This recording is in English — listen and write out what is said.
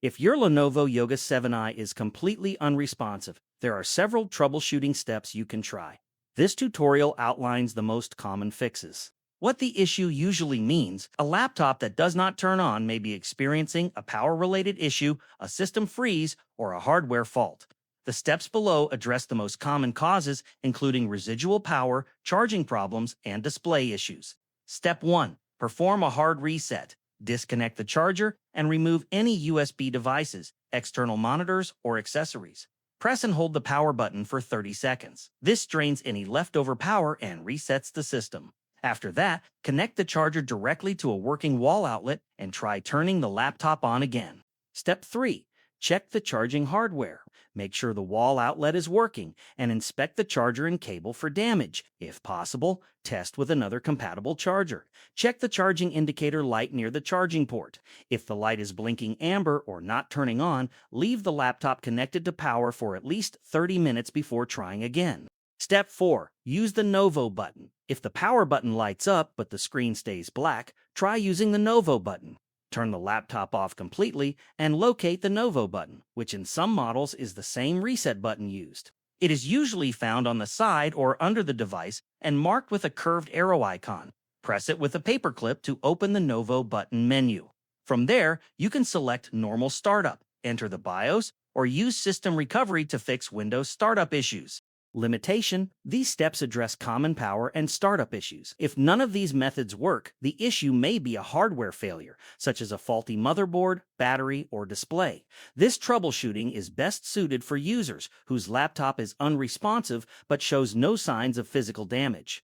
If your Lenovo Yoga 7i is completely unresponsive, there are several troubleshooting steps you can try. This tutorial outlines the most common fixes. What the issue usually means: a laptop that does not turn on may be experiencing a power-related issue, a system freeze, or a hardware fault. The steps below address the most common causes, including residual power, charging problems, and display issues. Step 1. Perform a hard reset. Disconnect the charger and remove any USB devices, external monitors, or accessories. Press and hold the power button for 30 seconds. This drains any leftover power and resets the system. After that, connect the charger directly to a working wall outlet and try turning the laptop on again. Step 3. Check the charging hardware. Make sure the wall outlet is working and inspect the charger and cable for damage. If possible, test with another compatible charger. Check the charging indicator light near the charging port. If the light is blinking amber or not turning on, leave the laptop connected to power for at least 30 minutes before trying again. Step 4. Use the Novo button. If the power button lights up but the screen stays black, try using the Novo button. Turn the laptop off completely and locate the Novo button, which in some models is the same reset button used. It is usually found on the side or under the device and marked with a curved arrow icon. Press it with a paperclip to open the Novo button menu. From there, you can select Normal Startup, enter the BIOS, or use System Recovery to fix Windows startup issues. Limitation: these steps address common power and startup issues. If none of these methods work, the issue may be a hardware failure, such as a faulty motherboard, battery, or display. This troubleshooting is best suited for users whose laptop is unresponsive but shows no signs of physical damage.